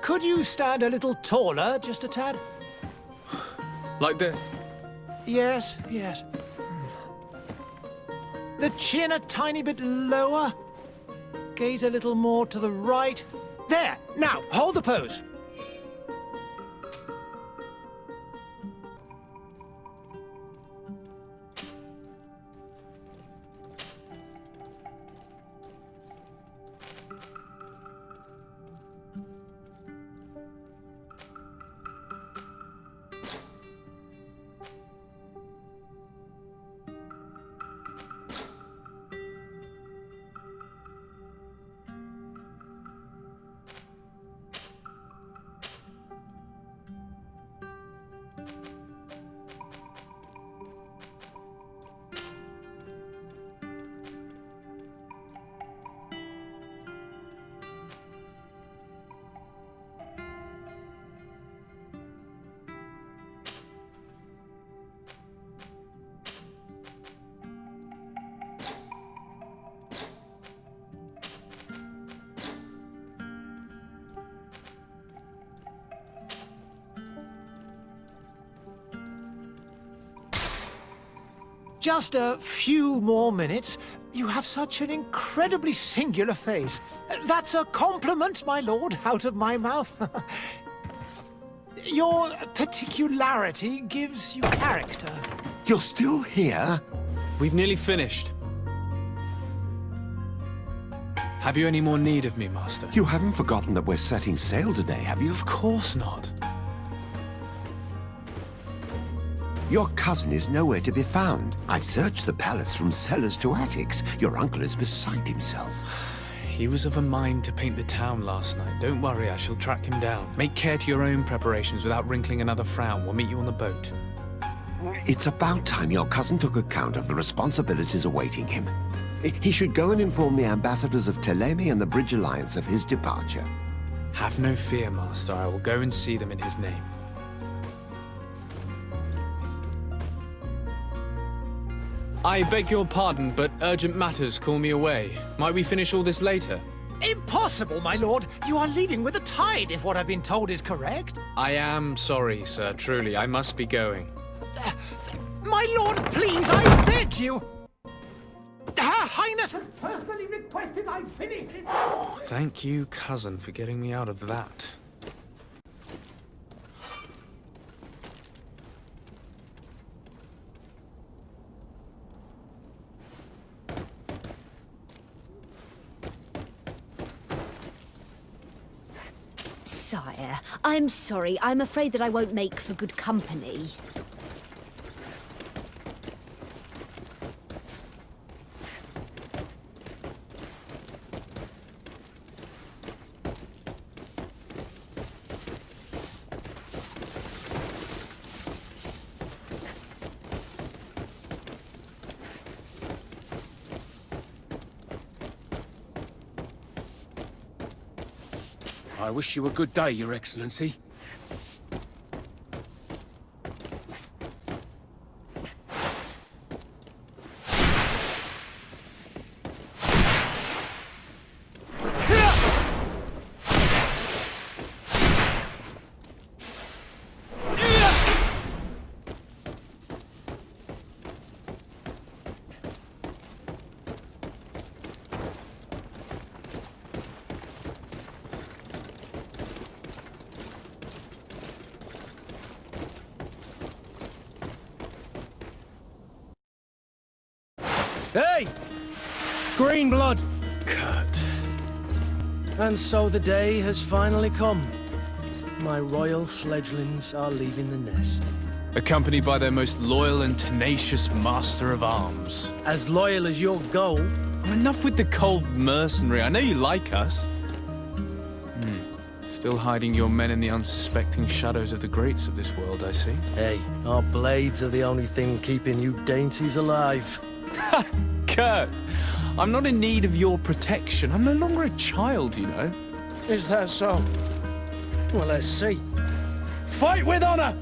Could you stand a little taller, just a tad? Like this? Yes, yes. The chin a tiny bit lower. Gaze a little more to the right. There! Now, hold the pose. Just a few more minutes. You have such an incredibly singular face. That's a compliment, my lord, out of my mouth. Your particularity gives you character. You're still here? We've nearly finished. Have you any more need of me, Master? You haven't forgotten that we're setting sail today, have you? Of course not. Your cousin is nowhere to be found. I've searched the palace from cellars to attics. Your uncle is beside himself. He was of a mind to paint the town last night. Don't worry, I shall track him down. Make care to your own preparations without wrinkling another frown. We'll meet you on the boat. It's about time your cousin took account of the responsibilities awaiting him. He should go and inform the ambassadors of Teleme and the Bridge Alliance of his departure. Have no fear, Master. I will go and see them in his name. I beg your pardon, but urgent matters call me away. Might we finish all this later? Impossible, my lord. You are leaving with the tide, if what I've been told is correct. I am sorry, sir. Truly, I must be going. My lord, please, I beg you. Her Highness has personally requested I finish this. Thank you, cousin, for getting me out of that. Sire, I'm sorry. I'm afraid that I won't make for good company. I wish you a good day, Your Excellency. Hey! Green blood! Kurt. And so the day has finally come. My royal fledglings are leaving the nest. Accompanied by their most loyal and tenacious master of arms. As loyal as your goal. Enough with the cold mercenary. I know you like us. Still hiding your men in the unsuspecting shadows of the greats of this world, I see. Hey, our blades are the only thing keeping you dainties alive. Kurt, I'm not in need of your protection. I'm no longer a child, you know. Is that so? Well, let's see. Fight with honor!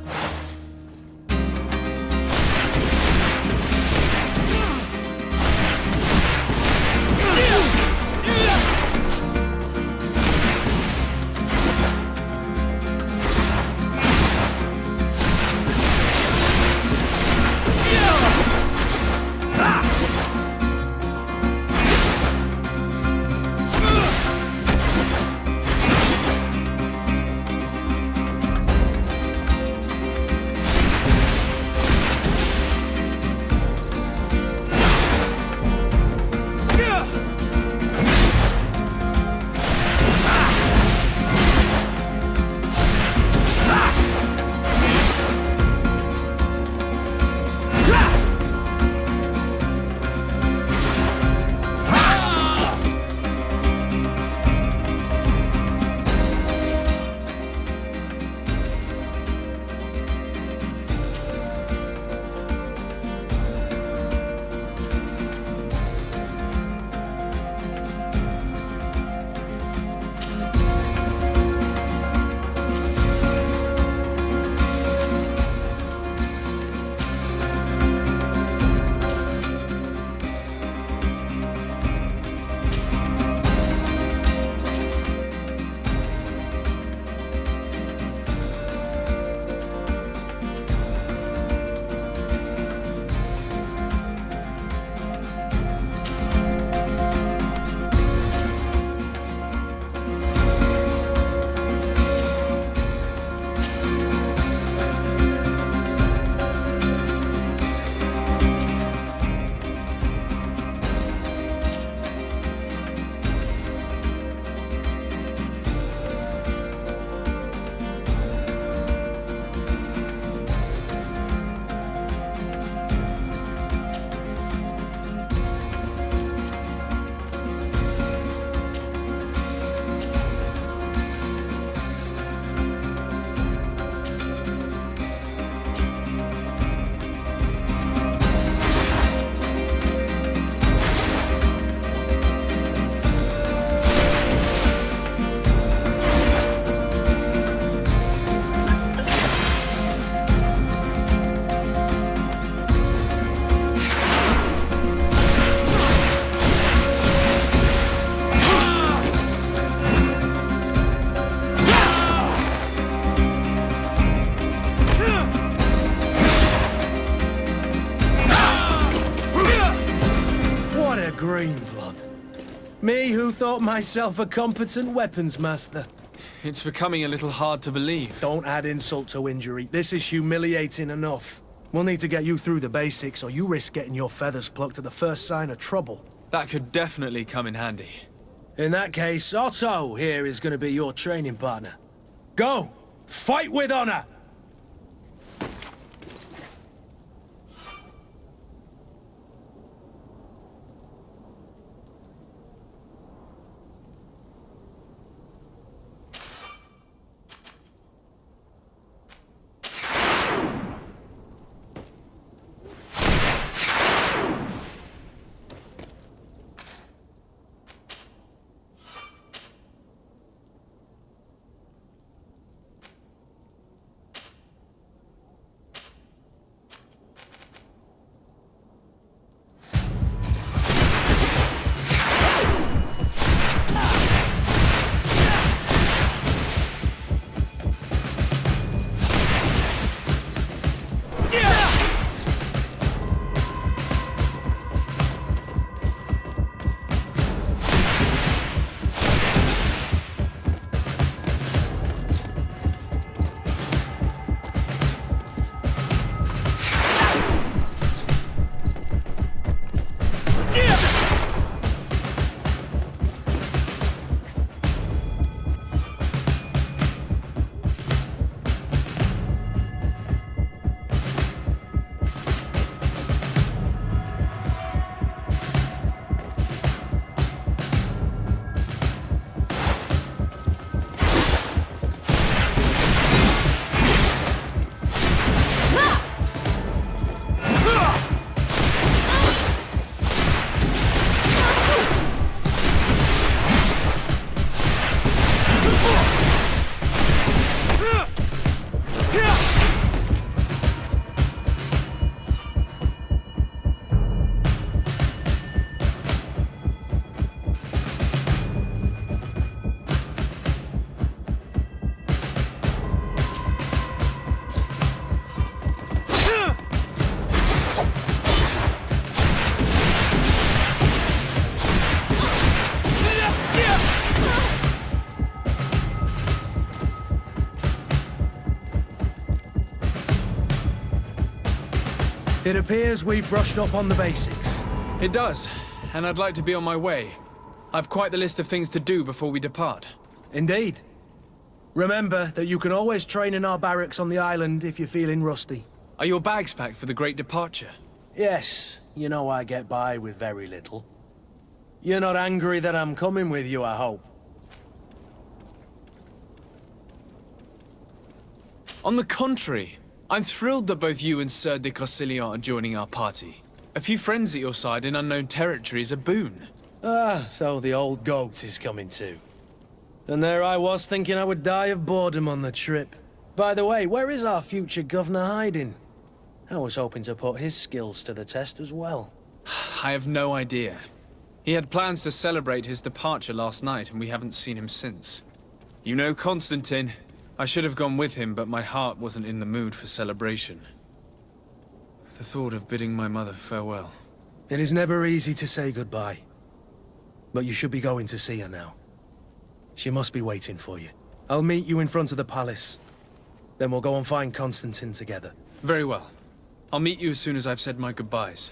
who thought myself a competent weapons master. It's becoming a little hard to believe. Don't add insult to injury. This is humiliating enough. We'll need to get you through the basics, or you risk getting your feathers plucked at the first sign of trouble. That could definitely come in handy. In that case, Otto here is going to be your training partner. Go! Fight with honor! It appears we've brushed up on the basics. It does, and I'd like to be on my way. I've quite the list of things to do before we depart. Indeed. Remember that you can always train in our barracks on the island if you're feeling rusty. Are your bags packed for the great departure? Yes, you know I get by with very little. You're not angry that I'm coming with you, I hope. On the contrary, I'm thrilled that both you and Sir de Corsillon are joining our party. A few friends at your side in unknown territory is a boon. Ah, so the old goat is coming too. And there I was thinking I would die of boredom on the trip. By the way, where is our future governor hiding? I was hoping to put his skills to the test as well. I have no idea. He had plans to celebrate his departure last night, and we haven't seen him since. You know Constantine. I should have gone with him, but my heart wasn't in the mood for celebration. The thought of bidding my mother farewell. It is never easy to say goodbye. But you should be going to see her now. She must be waiting for you. I'll meet you in front of the palace. Then we'll go and find Constantine together. Very well. I'll meet you as soon as I've said my goodbyes.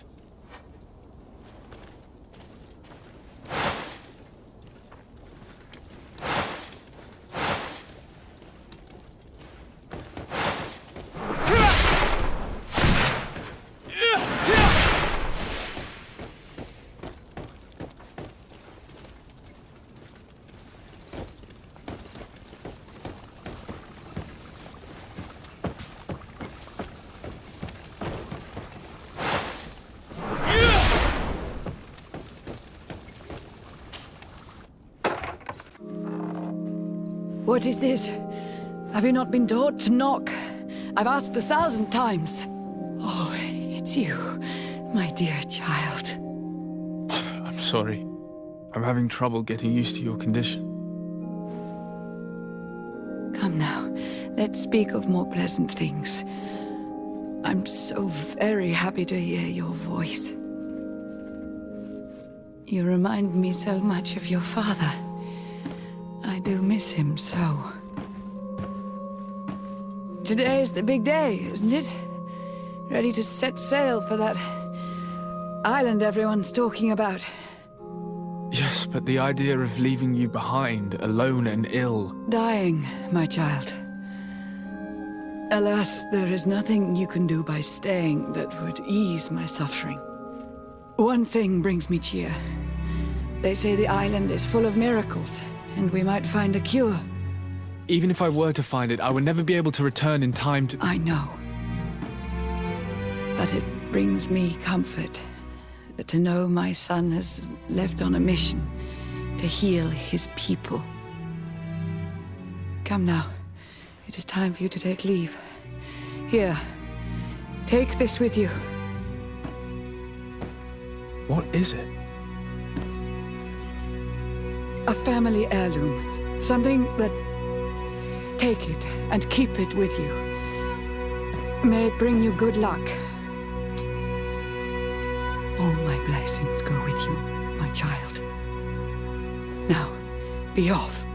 What is this? Have you not been taught to knock? I've asked 1,000 times. Oh, it's you, my dear child. I'm sorry. I'm having trouble getting used to your condition. Come now, let's speak of more pleasant things. I'm so very happy to hear your voice. You remind me so much of your father. I do miss him so. Today is the big day, isn't it? Ready to set sail for that island everyone's talking about. Yes, but the idea of leaving you behind, alone and ill... Dying, my child. Alas, there is nothing you can do by staying that would ease my suffering. One thing brings me cheer. They say the island is full of miracles, and we might find a cure. Even if I were to find it, I would never be able to return in time to... I know. But it brings me comfort to know my son has left on a mission to heal his people. Come now. It is time for you to take leave. Here, take this with you. What is it? A family heirloom. Something that... Take it and keep it with you. May it bring you good luck. All my blessings go with you, my child. Now, be off.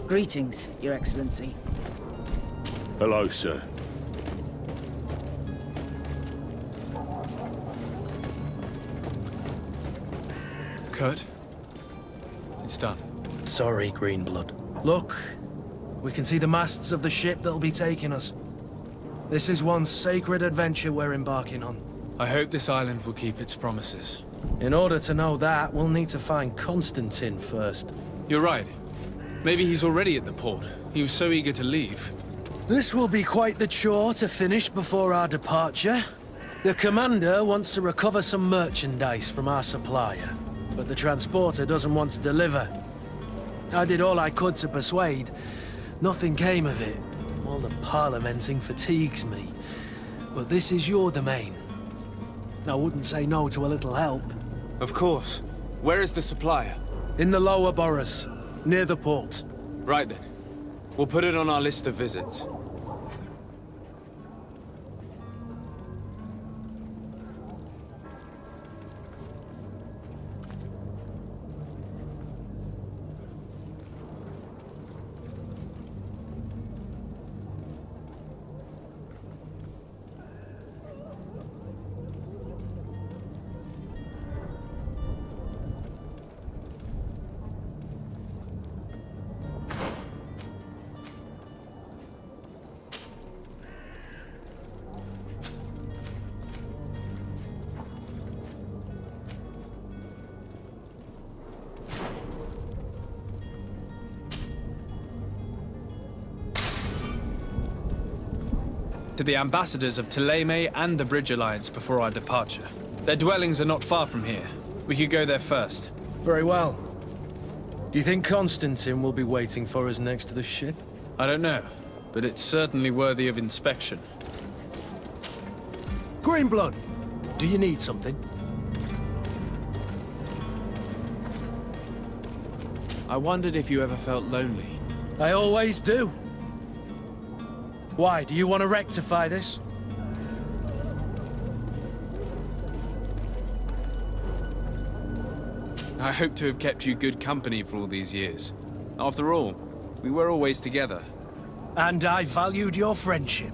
Greetings, Your Excellency. Hello, sir. Kurt? It's done. Sorry, Greenblood. Look, we can see the masts of the ship that'll be taking us. This is one sacred adventure we're embarking on. I hope this island will keep its promises. In order to know that, we'll need to find Constantine first. You're right. Maybe he's already at the port. He was so eager to leave. This will be quite the chore to finish before our departure. The commander wants to recover some merchandise from our supplier, but the transporter doesn't want to deliver. I did all I could to persuade. Nothing came of it. All the parliamenting fatigues me. But this is your domain. I wouldn't say no to a little help. Of course. Where is the supplier? In the lower boroughs, near the port. Right then. We'll put it on our list of visits. To the ambassadors of Thélème and the Bridge Alliance before our departure. Their dwellings are not far from here. We could go there first. Very well. Do you think Constantine will be waiting for us next to the ship? I don't know, but it's certainly worthy of inspection. Greenblood, do you need something? I wondered if you ever felt lonely. I always do. Why, do you want to rectify this? I hope to have kept you good company for all these years. After all, we were always together. And I valued your friendship.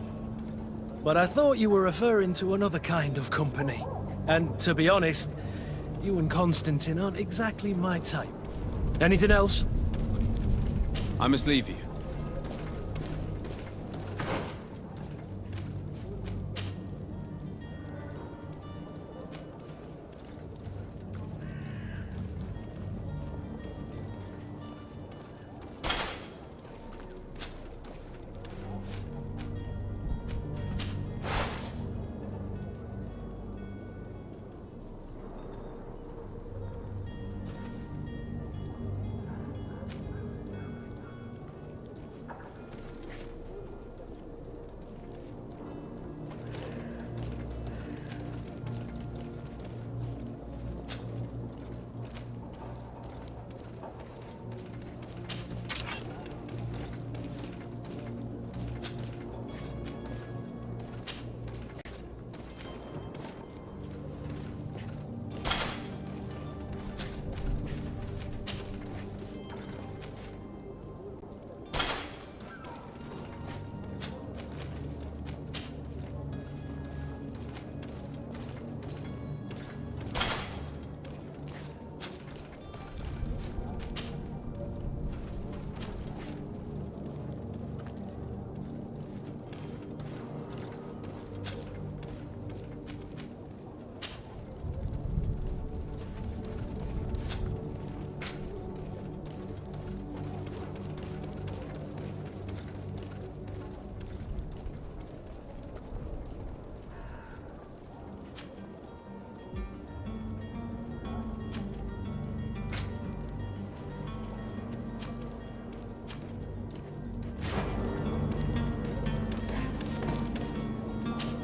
But I thought you were referring to another kind of company. And to be honest, you and Constantine aren't exactly my type. Anything else? I must leave you.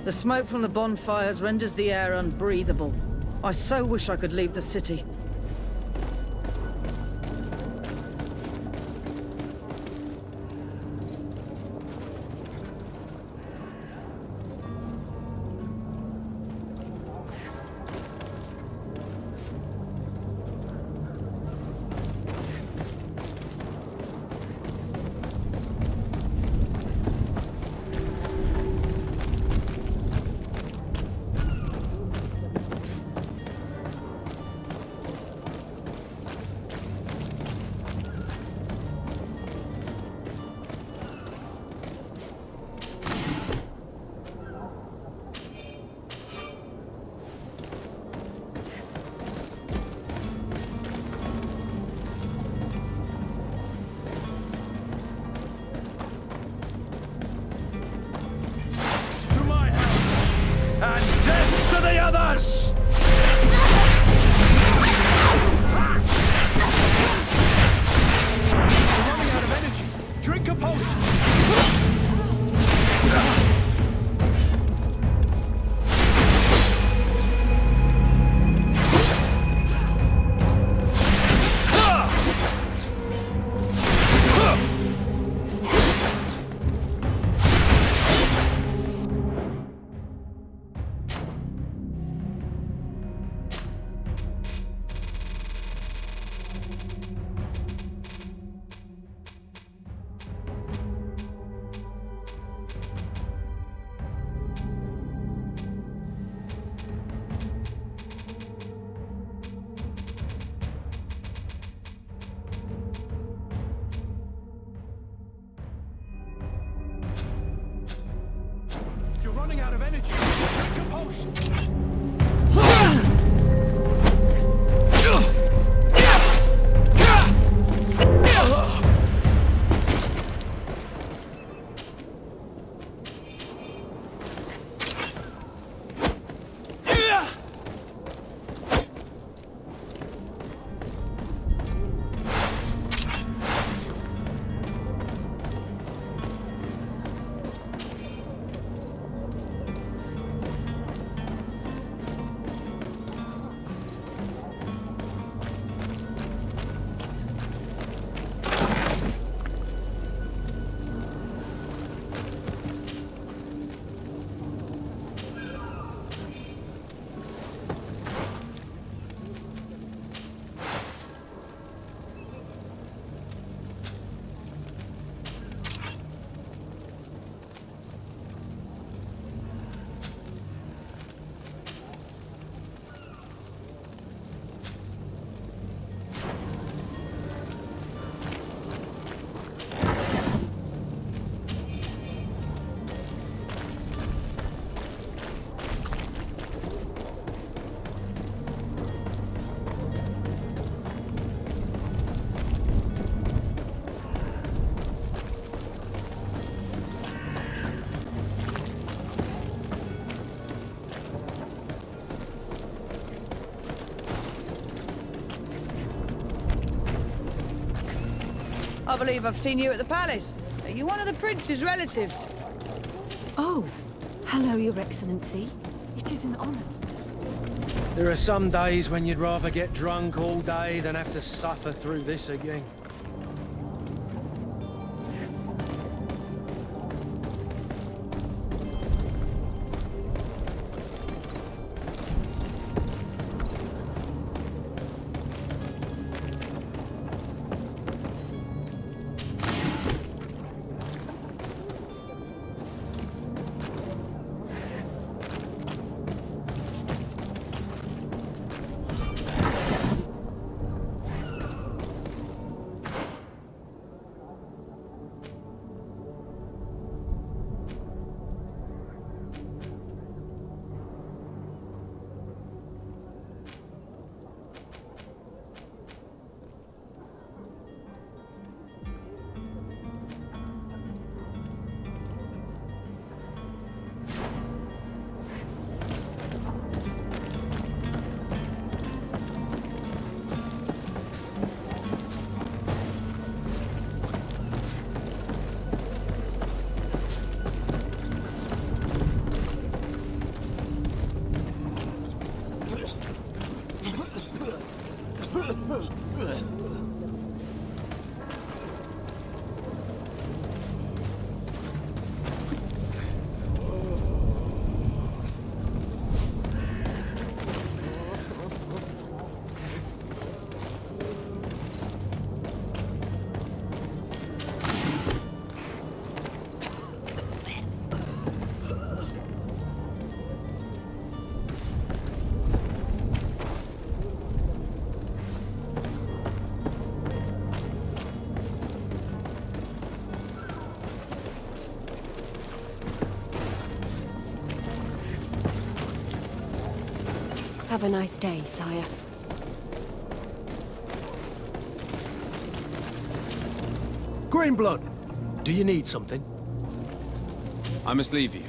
The smoke from the bonfires renders the air unbreathable. I so wish I could leave the city. And death to the others! You're running out of energy. Drink a potion. You're running out of energy. Drink a potion. I believe I've seen you at the palace. Are you one of the prince's relatives? Oh, hello, Your Excellency. It is an honor. There are some days when you'd rather get drunk all day than have to suffer through this again. Have a nice day, sire. Greenblood, do you need something? I must leave you.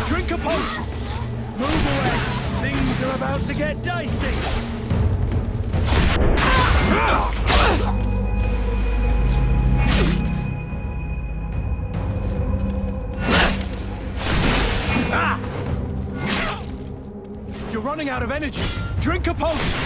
Drink a potion! Move away! Things are about to get dicey! You're running out of energy! Drink a potion!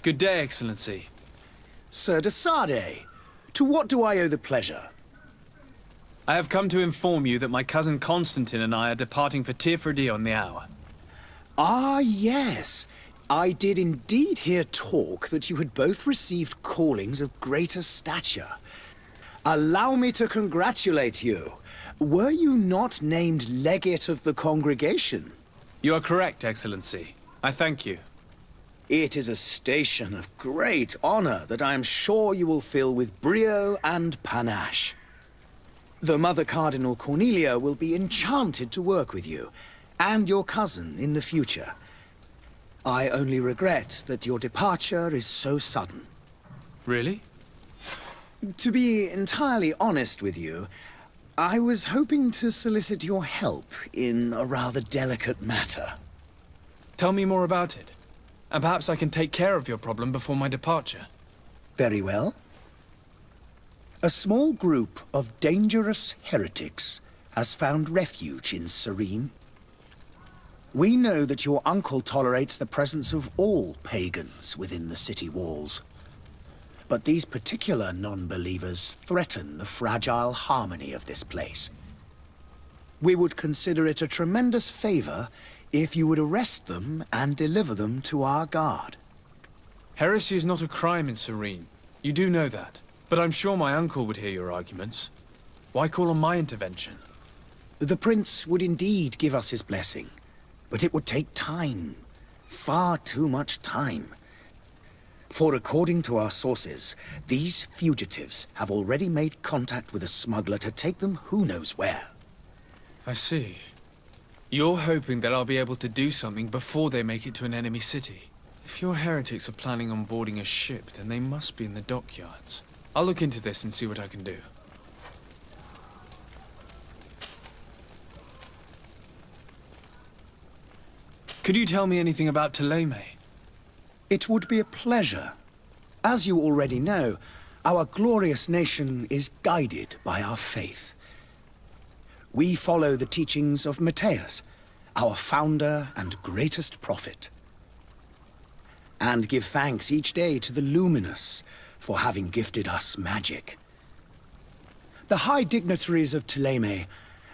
Good day, Excellency. Sir de Sardet, to what do I owe the pleasure? I have come to inform you that my cousin Constantine and I are departing for Tirfredi on the hour. Ah, yes. I did indeed hear talk that you had both received callings of greater stature. Allow me to congratulate you. Were you not named legate of the congregation? You are correct, Excellency. I thank you. It is a station of great honor that I am sure you will fill with brio and panache. The Mother Cardinal Cornelia will be enchanted to work with you, and your cousin in the future. I only regret that your departure is so sudden. Really? To be entirely honest with you, I was hoping to solicit your help in a rather delicate matter. Tell me more about it. And perhaps I can take care of your problem before my departure. Very well. A small group of dangerous heretics has found refuge in Serene. We know that your uncle tolerates the presence of all pagans within the city walls. But these particular non-believers threaten the fragile harmony of this place. We would consider it a tremendous favor if you would arrest them and deliver them to our guard. Heresy is not a crime in Serene. You do know that. But I'm sure my uncle would hear your arguments. Why call on my intervention? The prince would indeed give us his blessing, but it would take time. Far too much time. For according to our sources, these fugitives have already made contact with a smuggler to take them who knows where. I see. You're hoping that I'll be able to do something before they make it to an enemy city. If your heretics are planning on boarding a ship, then they must be in the dockyards. I'll look into this and see what I can do. Could you tell me anything about Thélème? It would be a pleasure. As you already know, our glorious nation is guided by our faith. We follow the teachings of Matthias, our founder and greatest prophet. And give thanks each day to the Luminous for having gifted us magic. The high dignitaries of Thélème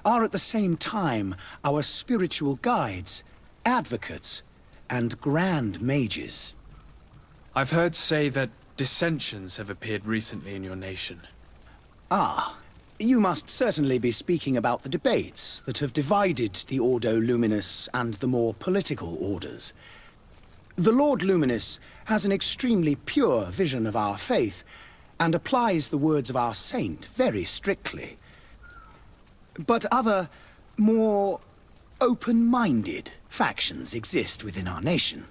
are at the same time our spiritual guides, advocates, and grand mages. I've heard say that dissensions have appeared recently in your nation. Ah, you must certainly be speaking about the debates that have divided the Ordo Luminous and the more political orders. The Lord Luminous has an extremely pure vision of our faith, and applies the words of our saint very strictly. But other, more open-minded factions exist within our nation.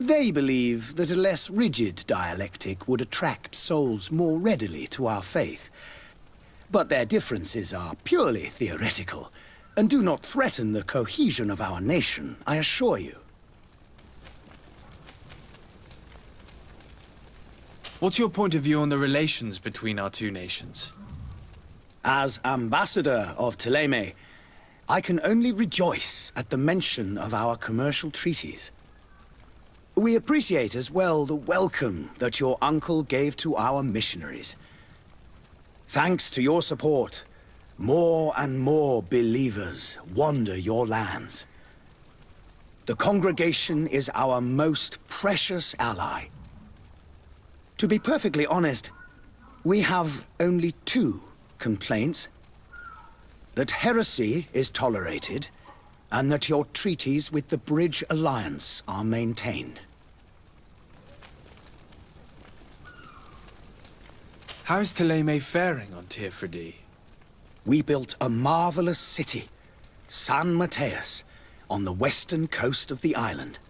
They believe that a less rigid dialectic would attract souls more readily to our faith. But their differences are purely theoretical, and do not threaten the cohesion of our nation, I assure you. What's your point of view on the relations between our two nations? As ambassador of Thélème, I can only rejoice at the mention of our commercial treaties. We appreciate as well the welcome that your uncle gave to our missionaries. Thanks to your support, more and more believers wander your lands. The congregation is our most precious ally. To be perfectly honest, we have only two complaints. That heresy is tolerated, and that your treaties with the Bridge Alliance are maintained. How is Thélème faring on Tirfredi? We built a marvelous city, San Matthias, on the western coast of the island.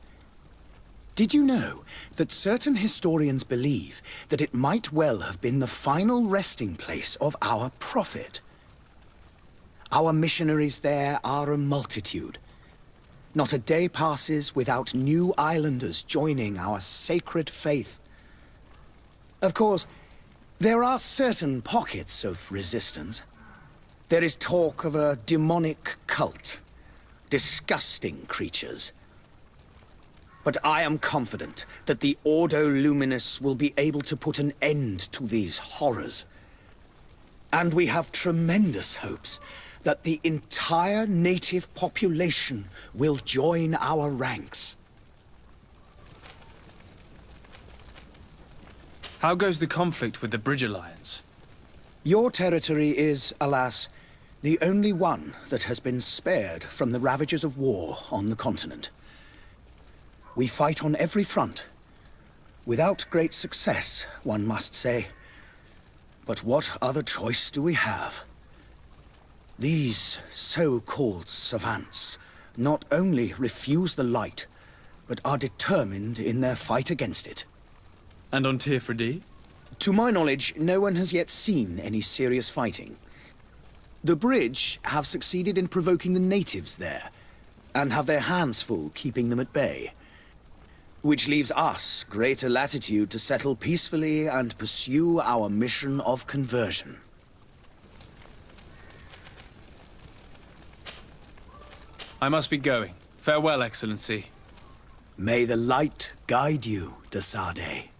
Did you know that certain historians believe that it might well have been the final resting place of our prophet? Our missionaries there are a multitude. Not a day passes without new islanders joining our sacred faith. Of course, there are certain pockets of resistance. There is talk of a demonic cult. Disgusting creatures. But I am confident that the Ordo Luminous will be able to put an end to these horrors. And we have tremendous hopes that the entire native population will join our ranks. How goes the conflict with the Bridge Alliance? Your territory is, alas, the only one that has been spared from the ravages of war on the continent. We fight on every front. Without great success, one must say. But what other choice do we have? These so-called savants not only refuse the light, but are determined in their fight against it. And on Tirfredi? To my knowledge, no one has yet seen any serious fighting. The Bridge have succeeded in provoking the natives there, and have their hands full keeping them at bay. Which leaves us greater latitude to settle peacefully and pursue our mission of conversion. I must be going. Farewell, Excellency. May the light guide you, de Sade.